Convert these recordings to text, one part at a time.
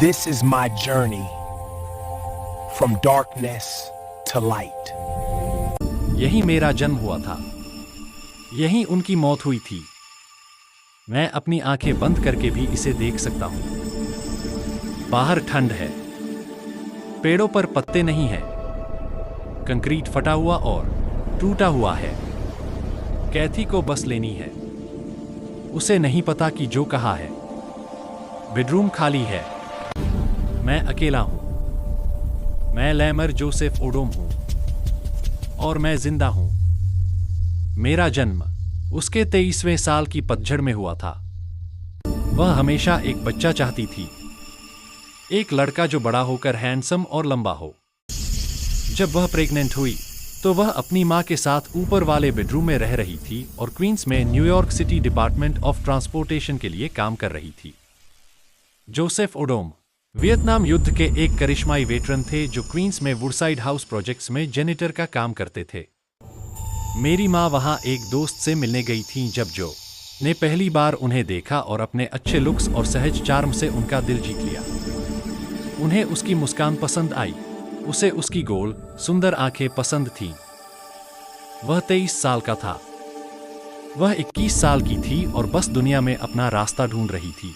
This is my journey from darkness to light. यही मेरा जन्म हुआ था, यही उनकी मौत हुई थी। मैं अपनी आंखें बंद करके भी इसे देख सकता हूं। बाहर ठंड है, पेड़ों पर पत्ते नहीं हैं, कंक्रीट फटा हुआ और टूटा हुआ है। कैथी को बस लेनी है। उसे नहीं पता कि जो कहा है। बेडरूम खाली है। मैं अकेला हूं। मैं लैमर जोसेफ ओडोम हूं और मैं जिंदा हूं। मेरा जन्म उसके 23वें साल की पतझड़ में हुआ था। वह हमेशा एक बच्चा चाहती थी, एक लड़का जो बड़ा होकर हैंडसम और लंबा हो। जब वह प्रेग्नेंट हुई तो वह अपनी मां के साथ ऊपर वाले बेडरूम में रह रही थी और क्वींस में New York city department of transportation के लिए काम कर रही थी। जोसेफ ओडोम वियतनाम युद्ध के एक करिश्माई वेटरन थे जो क्वींस में वुडसाइड हाउस प्रोजेक्ट्स में जेनिटर का काम करते थे। मेरी मां वहां एक दोस्त से मिलने गई थी जब जो ने पहली बार उन्हें देखा और अपने अच्छे लुक्स और सहज चार्म से उनका दिल जीत लिया। उन्हें उसकी मुस्कान पसंद आई। उसे उसकी गोल सुंदर आंखें पसंद थीं। वह 23 साल का था। वह 21 साल की थी और बस दुनिया में अपना रास्ता ढूंढ रही थी।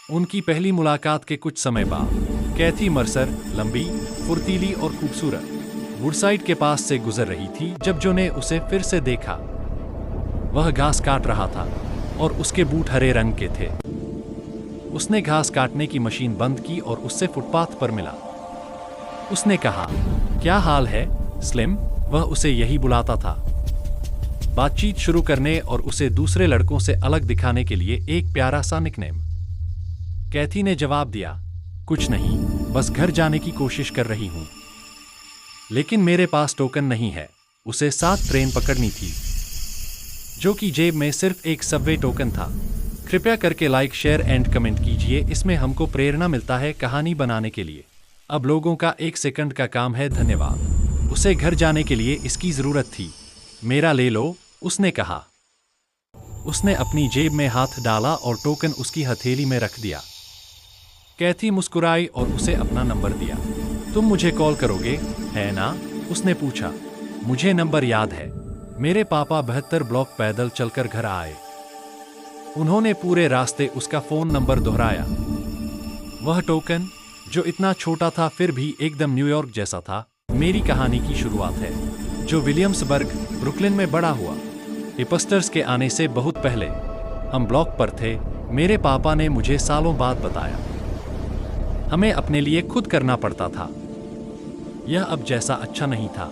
उनकी पहली मुलाकात के कुछ समय बाद कैथी मर्सर लंबी, फुर्तीली और खूबसूरत वुडसाइड के पास से गुजर रही थी जब जो ने उसे फिर से देखा। वह घास काट रहा था और उसके बूट हरे रंग के थे। उसने घास काटने की मशीन बंद की और उससे फुटपाथ पर मिला। उसने कहा, क्या हाल है स्लिम? वह उसे यही बुलाता था, बातचीत शुरू करने और उसे दूसरे लड़कों से अलग दिखाने के लिए एक प्यारा सा निकनेम। कैथी ने जवाब दिया, कुछ नहीं, बस घर जाने की कोशिश कर रही हूं। लेकिन मेरे पास टोकन नहीं है। उसे 7 ट्रेन पकड़नी थी, जो कि जेब में सिर्फ एक सबवे टोकन था। कृपया करके लाइक, शेयर एंड कमेंट कीजिए, इसमें हमको प्रेरणा मिलता है कहानी बनाने के लिए। अब लोगों का 1 सेकंड का काम है। धन्यवाद। उसे घर जाने के लिए इसकी जरूरत थी। मेरा ले लो, उसने कहा। उसने अपनी जेब में हाथ डाला और टोकन उसकी हथेली में रख दिया। कैथी मुस्कुराई और उसे अपना नंबर दिया। तुम मुझे कॉल करोगे, है ना? उसने पूछा। मुझे नंबर याद है। मेरे पापा 72 ब्लॉक पैदल चलकर घर आए। उन्होंने पूरे रास्ते उसका फोन नंबर दोहराया। वह टोकन, जो इतना छोटा था फिर भी एकदम न्यूयॉर्क जैसा था, मेरी कहानी की शुरुआत है, जो विलियम्सबर्ग, ब्रुकलिन में बड़ा हुआ। हिपस्टर्स के आने से बहुत पहले हम ब्लॉक पर थे। मेरे पापा ने मुझे सालों बाद बताया, हमें अपने लिए खुद करना पड़ता था। यह अब जैसा अच्छा नहीं था।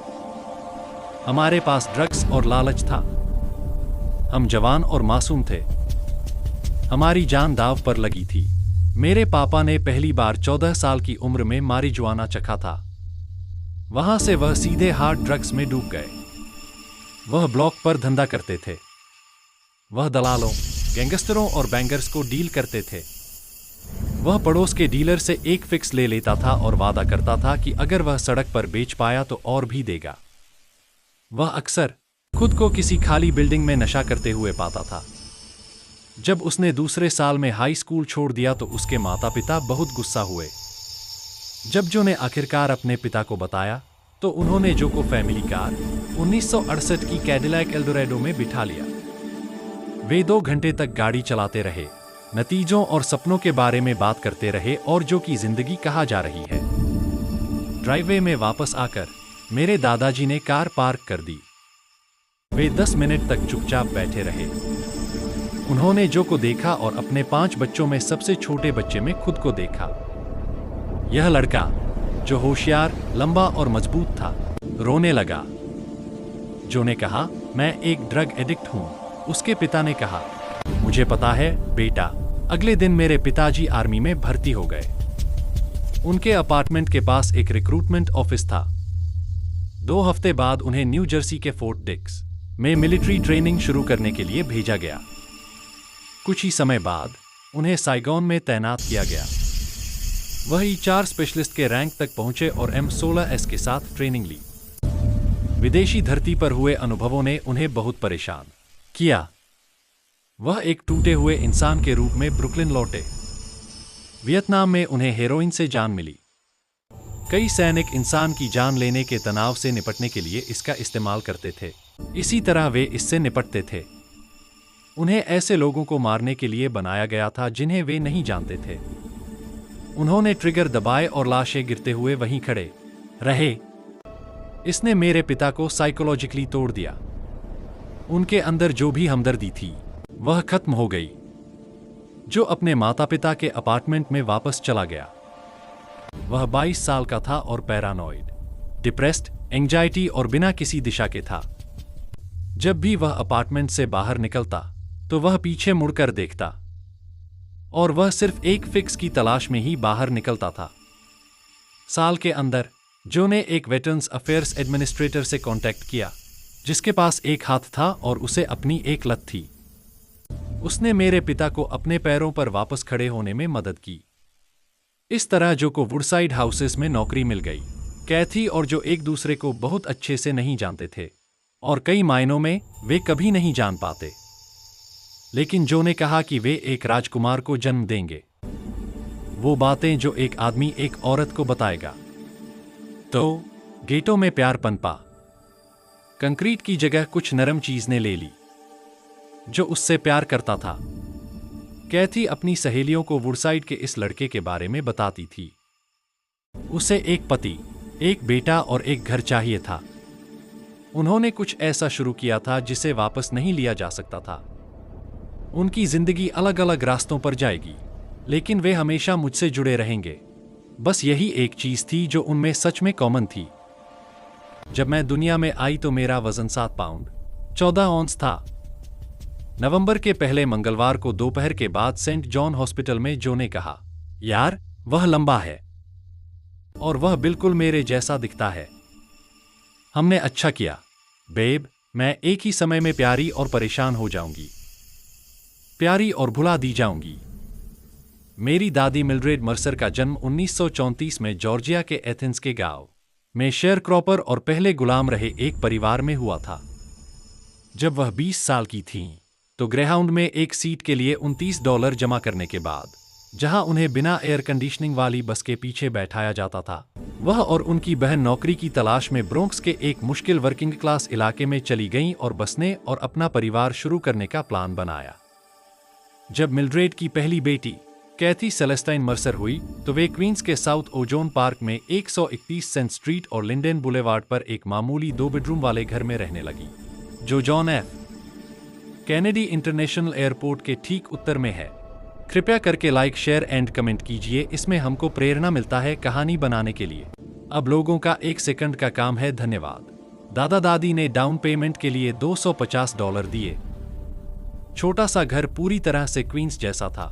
हमारे पास ड्रग्स और लालच था। हम जवान और मासूम थे। हमारी जान दांव पर लगी थी। मेरे पापा ने पहली बार 14 साल की उम्र में मारिजुआना चखा था। वहां से वह सीधे हार्ड ड्रग्स में डूब गए। वह ब्लॉक पर धंधा करते थे। वह दलालों, गैंगस्टरों और बैंगर्स को डील करते थे। वह पड़ोस के डीलर से एक फिक्स ले लेता था और वादा करता था कि अगर वह सड़क पर बेच पाया तो और भी देगा। वह अक्सर खुद को किसी खाली बिल्डिंग में नशा करते हुए पाता था। जब उसने दूसरे साल में हाई स्कूल छोड़ दिया तो उसके माता पिता बहुत गुस्सा हुए। जब जो ने आखिरकार अपने पिता को बताया तो उन्होंने जो को फैमिली कार 1968 की कैडिलैक एल्डोरेडो में बिठा लिया। वे 2 घंटे तक गाड़ी चलाते रहे, नतीजों और सपनों के बारे में बात करते रहे और जो की जिंदगी कहा जा रही है। ड्राइववे में वापस आकर मेरे दादाजी ने कार पार्क कर दी। वे 10 मिनट तक चुपचाप बैठे रहे। उन्होंने जो को देखा और अपने 5 बच्चों में सबसे छोटे बच्चे में खुद को देखा। यह लड़का, जो होशियार, लंबा और मजबूत था, रोने लगा। जो ने कहा, मैं एक ड्रग एडिक्ट हूं। उसके पिता ने कहा, मुझे पता है बेटा। अगले दिन मेरे पिताजी आर्मी में भर्ती हो गए। उनके अपार्टमेंट के पास एक रिक्रूटमेंट ऑफिस था। 2 हफ्ते बाद उन्हें न्यू जर्सी के फोर्ट डिक्स में मिलिट्री ट्रेनिंग शुरू करने के लिए भेजा गया। कुछ ही समय बाद उन्हें साइगोन में तैनात किया गया। वह E4 स्पेशलिस्ट के रैंक तक पहुंचे और M16S के साथ ट्रेनिंग ली। विदेशी धरती पर हुए अनुभवों ने उन्हें बहुत परेशान किया। वह एक टूटे हुए इंसान के रूप में ब्रुकलिन लौटे। वियतनाम में उन्हें हेरोइन से जान मिली। कई सैनिक इंसान की जान लेने के तनाव से निपटने के लिए इसका इस्तेमाल करते थे। इसी तरह वे इससे निपटते थे। उन्हें ऐसे लोगों को मारने के लिए बनाया गया था जिन्हें वे नहीं जानते थे। उन्होंने ट्रिगर दबाए और लाशें गिरते हुए वहीं खड़े रहे। इसने मेरे पिता को साइकोलॉजिकली तोड़ दिया। उनके अंदर जो भी हमदर्दी थी वह खत्म हो गई। जो अपने माता पिता के अपार्टमेंट में वापस चला गया। वह 22 साल का था और पैरानॉइड, डिप्रेस्ड, एंजाइटी और बिना किसी दिशा के था। जब भी वह अपार्टमेंट से बाहर निकलता तो वह पीछे मुड़कर देखता, और वह सिर्फ एक फिक्स की तलाश में ही बाहर निकलता था। साल के अंदर जो ने एक वेटरन्स अफेयर्स एडमिनिस्ट्रेटर से कांटेक्ट किया जिसके पास एक हाथ था और उसे अपनी एक लत थी। उसने मेरे पिता को अपने पैरों पर वापस खड़े होने में मदद की। इस तरह जो को वुडसाइड हाउसेस में नौकरी मिल गई। कैथी और जो एक दूसरे को बहुत अच्छे से नहीं जानते थे और कई मायनों में वे कभी नहीं जान पाते, लेकिन जो ने कहा कि वे एक राजकुमार को जन्म देंगे। वो बातें जो एक आदमी एक औरत को बताएगा। तो गेटों में प्यार पनपा। कंक्रीट की जगह कुछ नरम चीज ने ले ली जो उससे प्यार करता था। कैथी अपनी सहेलियों को वुडसाइड के इस लड़के के बारे में बताती थी। उसे एक पति, एक बेटा और एक घर चाहिए था। उन्होंने कुछ ऐसा शुरू किया था जिसे वापस नहीं लिया जा सकता था। उनकी जिंदगी अलग अलग रास्तों पर जाएगी, लेकिन वे हमेशा मुझसे जुड़े रहेंगे। बस यही एक चीज थी जो उनमें सच में कॉमन थी। जब मैं दुनिया में आई तो मेरा वजन 7 पाउंड 14 औंस था। नवंबर के पहले मंगलवार को दोपहर के बाद सेंट जॉन हॉस्पिटल में जो ने कहा, यार वह लंबा है और वह बिल्कुल मेरे जैसा दिखता है। हमने अच्छा किया बेब, मैं एक ही समय में प्यारी और परेशान हो जाऊंगी, प्यारी और भुला दी जाऊंगी। मेरी दादी मिल्ड्रेड मर्सर का जन्म 1934 में जॉर्जिया के एथेंस के गांव में शेयरक्रॉपर और पहले गुलाम रहे एक परिवार में हुआ था। जब वह 20 साल की थीं, तो ग्रेहाउंड में एक सीट के लिए $29 जमा करने के बाद, जहां उन्हें बिना एयर कंडीशनिंग वाली बस के पीछे बैठाया जाता था, वह और उनकी बहन नौकरी की तलाश में ब्रोंक्स के एक मुश्किल वर्किंग क्लास इलाके में चली गईं और बसने और अपना परिवार शुरू करने का प्लान बनाया। जब मिल्ड्रेड की पहली बेटी कैथी सेलेस्टाइन मर्सर हुई तो वे क्वींस के साउथ ओजोन पार्क में 131 सेंट स्ट्रीट और लिंडेन बुलेवार्ड पर एक मामूली 2 बेडरूम वाले घर में रहने लगी, जो John F Kennedy international airport के ठीक उत्तर में है। कृपया करके लाइक, शेयर एंड कमेंट कीजिए, इसमें हमको प्रेरणा मिलता है कहानी बनाने के लिए। अब लोगों का 1 सेकंड का काम है। धन्यवाद। दादा दादी ने डाउन पेमेंट के लिए $250 दिए। छोटा सा घर पूरी तरह से क्वींस जैसा था,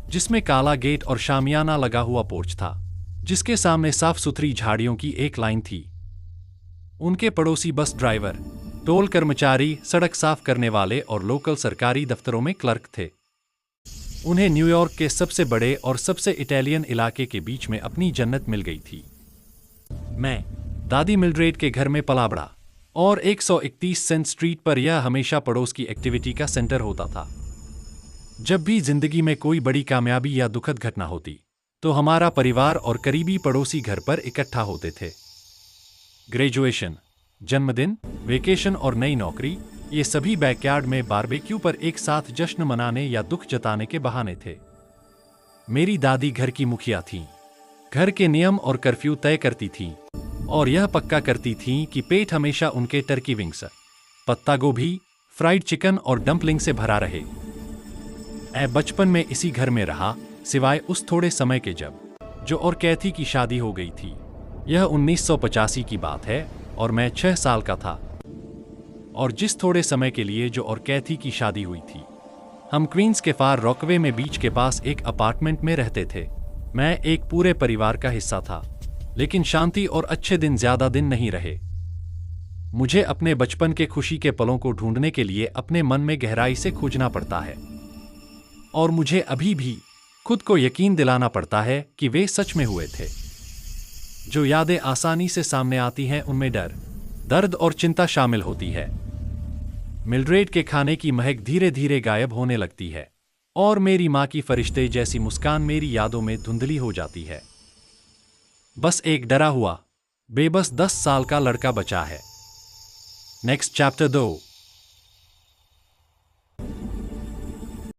जिसमें काला गेट और शामियाना लगा हुआ पोर्च था, जिसके सामने साफ सुथरी झाड़ियों की एक लाइन थी। उनके पड़ोसी बस ड्राइवर, टोल कर्मचारी, सड़क साफ करने वाले और लोकल सरकारी दफ्तरों में क्लर्क थे। उन्हें न्यूयॉर्क के सबसे बड़े और सबसे इटालियन इलाके के बीच में अपनी जन्नत मिल गई थी। मैं दादी मिल्ड्रेड के घर में पला बढ़ा और 131 सेंट स्ट्रीट पर यह हमेशा पड़ोस की एक्टिविटी का सेंटर होता था। जब भी जिंदगी में कोई बड़ी कामयाबी या दुखद घटना होती तो हमारा परिवार और करीबी पड़ोसी घर पर इकट्ठा होते थे। ग्रेजुएशन, जन्मदिन, वेकेशन और नई नौकरी, ये सभी बैकयार्ड में बारबेक्यू पर एक साथ जश्न मनाने या दुख जताने के बहाने थे। मेरी दादी घर की मुखिया थीं, घर के नियम और कर्फ्यू तय करती थीं और यह पक्का करती थीं कि पेट हमेशा उनके टर्की विंग्स, पत्ता गोभी, फ्राइड चिकन और डंपलिंग से भरा रहे। मैं बचपन में इसी घर में रहा, सिवाय उस थोड़े समय के जब जो और कैथी की शादी हो गई थी। यह 1985 की बात है और मैं 6 साल का था। और जिस थोड़े समय के लिए जो और कैथी की शादी हुई थी, हम क्वींस के फार रॉकवे में बीच के पास एक अपार्टमेंट में रहते थे। मैं एक पूरे परिवार का हिस्सा था, लेकिन शांति और अच्छे दिन ज्यादा दिन नहीं रहे। मुझे अपने बचपन के खुशी के पलों को ढूंढने के लिए अपने मन में गहराई से खोजना पड़ता है, और मुझे अभी भी खुद को यकीन दिलाना पड़ता है कि वे सच में हुए थे। जो यादें आसानी से सामने आती हैं उनमें डर, दर्द और चिंता शामिल होती है। मिल्ड्रेड के खाने की महक धीरे धीरे गायब होने लगती है और मेरी माँ की फरिश्ते जैसी मुस्कान मेरी यादों में धुंधली हो जाती है। बस एक डरा हुआ, बेबस 10 साल का लड़का बचा है। Next chapter 2।